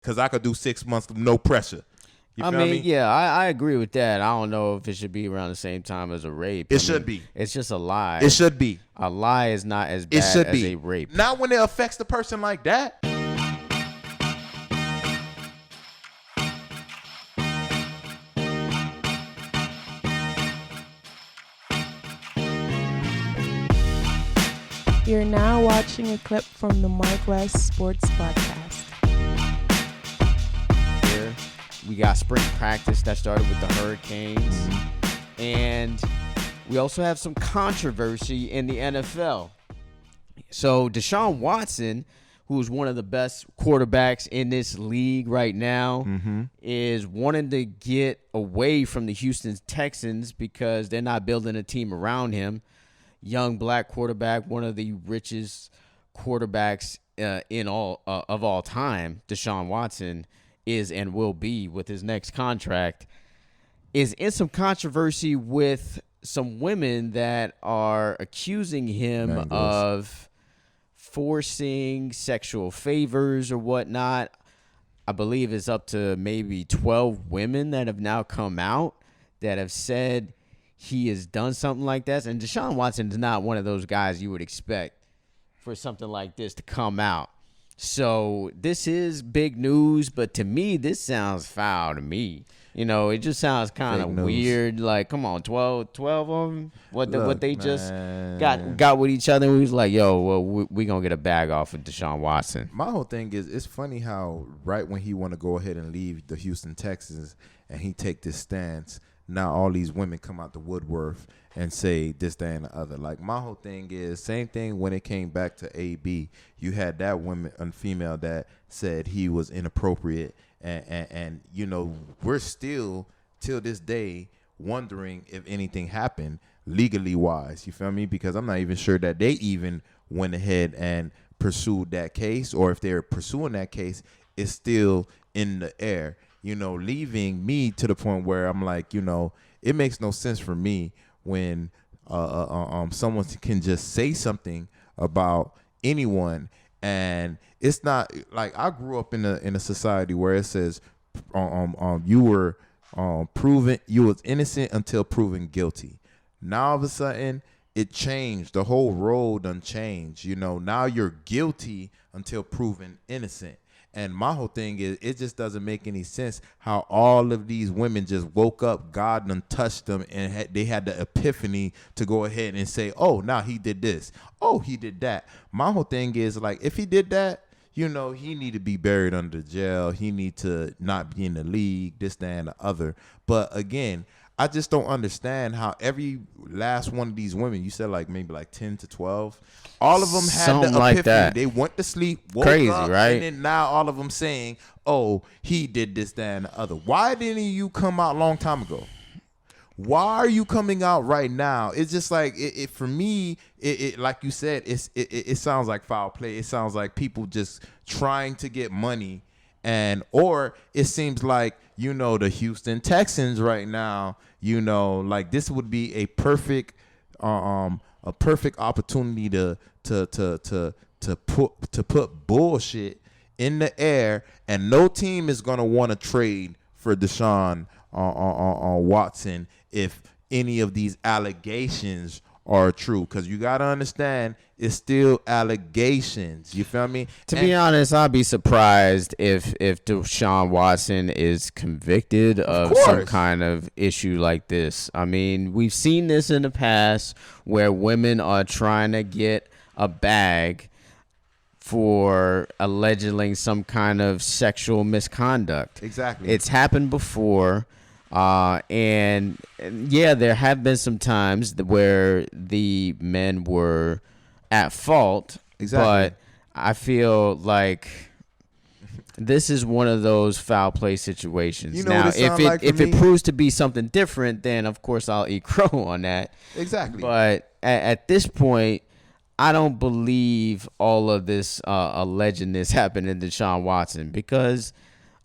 because I could do 6 months with no pressure. You feel me? Yeah, I agree with that. I don't know if it should be around the same time as a rape. It should be. It's just a lie. It should be. A lie is not as bad as a rape. Not when it affects the person like that. You're now watching a clip from the MarcWes Sports Podcast. Here, we got spring practice that started with the Hurricanes. And we also have some controversy in the NFL. So Deshaun Watson, who's one of the best quarterbacks in this league right now, is wanting to get away from the Houston Texans because they're not building a team around him. Young black quarterback, one of the richest quarterbacks of all time, Deshaun Watson is and will be with his next contract, is in some controversy with some women that are accusing him of forcing sexual favors or whatnot. I believe it's up to maybe 12 women that have now come out that have said he has done something like that. And Deshaun Watson is not one of those guys you would expect for something like this to come out. So this is big news, but to me, this sounds foul to me. You know, it just sounds kind of weird. Like, come on, 12 of them? What they just got with each other. And we was like, yo, well, we going to get a bag off of Deshaun Watson. My whole thing is, it's funny how right when he want to go ahead and leave the Houston Texans and he take this stance, now all these women come out the woodwork and say this, that, and the other. Like, my whole thing is, same thing when it came back to AB. You had that woman and female that said he was inappropriate. And you know, we're still, till this day, wondering if anything happened legally wise. You feel me? Because I'm not even sure that they even went ahead and pursued that case, or if they're pursuing that case, it's still in the air. You know, leaving me to the point where I'm like, you know, it makes no sense for me when someone can just say something about anyone, and it's not like I grew up in a society where it says you were proven you was innocent until proven guilty. Now all of a sudden it changed. The whole road done changed. You know, now you're guilty until proven innocent. And my whole thing is, it just doesn't make any sense how all of these women just woke up, God done touched them, and they had the epiphany to go ahead and say, oh, now he did this. Oh, he did that. My whole thing is, like, if he did that, you know, he need to be buried under jail. He need to not be in the league, this, that, and the other. But again, I just don't understand how every last one of these women, you said like maybe like 10 to 12, all of them had something the epiphany. Like that. They went to sleep, woke up, right? And then now all of them saying, oh, he did this, that, and the other. Why didn't you come out a long time ago? Why are you coming out right now? It's just like, it for me, it like you said, it sounds like foul play. It sounds like people just trying to get money. Or it seems like, you know, the Houston Texans right now, you know, like this would be a perfect opportunity to put bullshit in the air, and no team is gonna want to trade for Deshaun Watson if any of these allegations are true, because you got to understand, it's still allegations. You feel me? To be honest, I'd be surprised if Deshaun Watson is convicted of some kind of issue like this. I mean, we've seen this in the past where women are trying to get a bag for allegedly some kind of sexual misconduct. Exactly. It's happened before. And yeah, there have been some times where the men were at fault. Exactly. But I feel like this is one of those foul play situations. You know, now, if it proves to be something different, then of course I'll eat crow on that. Exactly. But at this point, I don't believe all of this allegedness happened to Deshaun Watson, because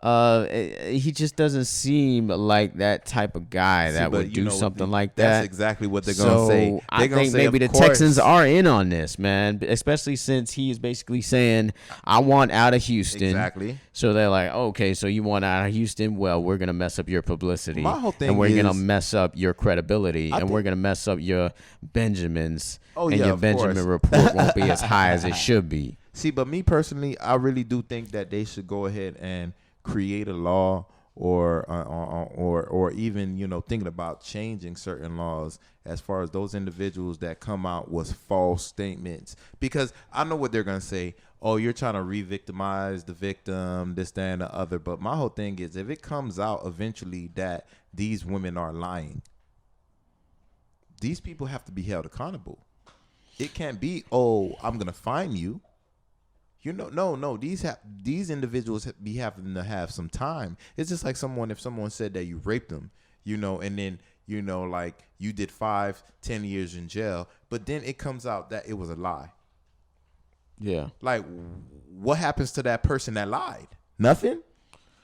He just doesn't seem like that type of guy that would do something like that. That's exactly what they're gonna say. I think maybe the Texans are in on this, man, especially since he is basically saying, "I want out of Houston." Exactly. So they're like, "Okay, so you want out of Houston? Well, we're gonna mess up your publicity, My whole thing and we're gonna is- mess up your credibility, and we're gonna mess up your Benjamins, Oh, and yeah, your of Benjamin course. report won't be as high as it should be." See, but me personally, I really do think that they should go ahead and create a law or even, thinking about changing certain laws as far as those individuals that come out with false statements. Because I know what they're going to say. Oh, you're trying to re-victimize the victim, this, that, and the other. But my whole thing is, if it comes out eventually that these women are lying, these people have to be held accountable. It can't be, oh, I'm going to fine you. No. These individuals be having to have some time. It's just like if someone said that you raped them, and then, like you did 5-10 years in jail, but then it comes out that it was a lie. Yeah. Like, what happens to that person that lied? Nothing?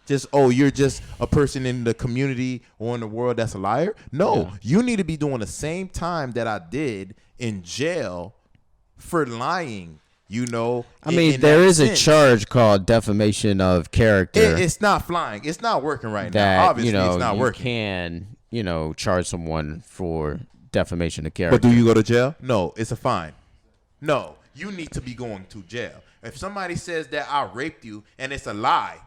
Just, oh, you're just a person in the community or in the world that's a liar? No, You need to be doing the same time that I did in jail for lying. I mean, there is a charge called defamation of character. It's not flying. It's not working right now. Obviously, it's not working. You can, charge someone for defamation of character. But do you go to jail? No, it's a fine. No, you need to be going to jail. If somebody says that I raped you and it's a lie,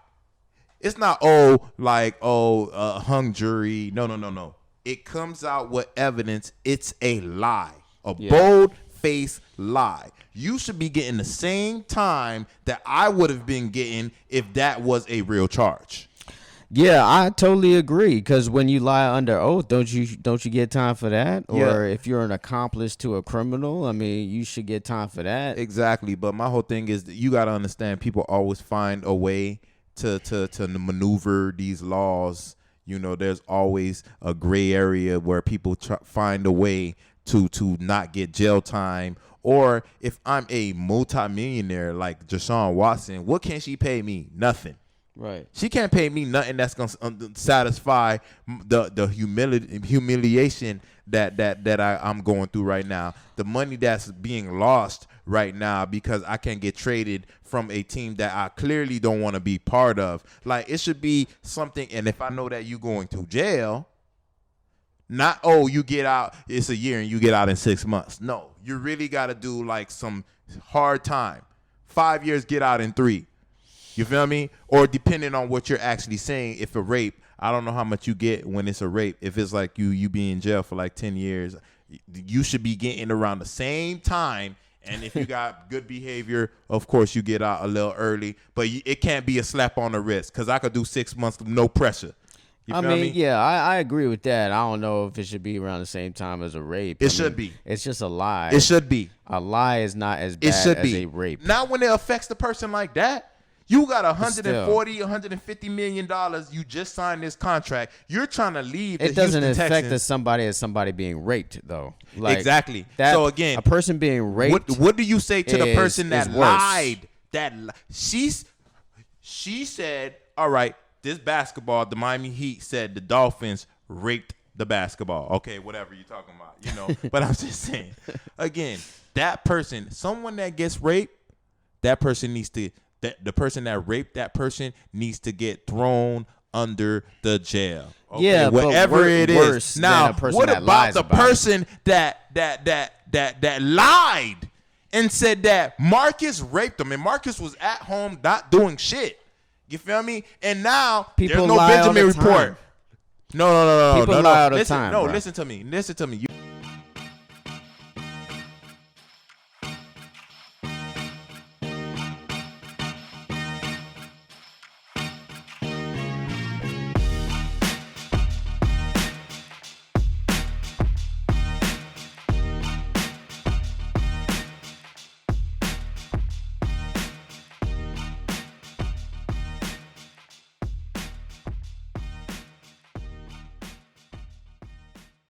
it's not, hung jury. No. It comes out with evidence. It's a lie. Bold-faced lie. You should be getting the same time that I would have been getting if that was a real charge. Yeah, I totally agree. Because when you lie under oath, don't you get time for that? Or if you're an accomplice to a criminal, I mean, you should get time for that. Exactly. But my whole thing is that you got to understand, people always find a way to maneuver these laws. There's always a gray area where people find a way to not get jail time. Or if I'm a multimillionaire like Deshaun Watson, what can she pay me? Nothing. Right. She can't pay me nothing that's gonna satisfy the humiliation that I'm going through right now. The money that's being lost right now because I can't get traded from a team that I clearly don't want to be part of. Like, it should be something. And if I know that you're going to jail, not, you get out, it's a year and you get out in 6 months. No, you really got to do like some hard time. 5 years, get out in 3. You feel me? Or depending on what you're actually saying, if a rape, I don't know how much you get when it's a rape. If it's like you be in jail for like 10 years, you should be getting around the same time. And if you got good behavior, of course, you get out a little early. But it can't be a slap on the wrist, because I could do 6 months with no pressure. I mean, yeah, I agree with that. I don't know if it should be around the same time as a rape. It should be. It's just a lie. It should be. A lie is not as bad as a rape. Not when it affects the person like that. You got $150 million. You just signed this contract. You're trying to leave. It doesn't affect somebody being raped, though. Like, exactly. So again, a person being raped. What do you say to the person that lied? She said, all right, this basketball, the Miami Heat said the Dolphins raped the basketball. Okay, whatever you're talking about, But I'm just saying, again, that person, someone that gets raped, that person needs to. The person that raped that person needs to get thrown under the jail. Okay? Yeah, whatever it is. Now, what about the person that lied and said that Marcus raped him, and Marcus was at home not doing shit? You feel me? And now people there's no lie Benjamin report. No. People lie all the time. No, bro. listen to me.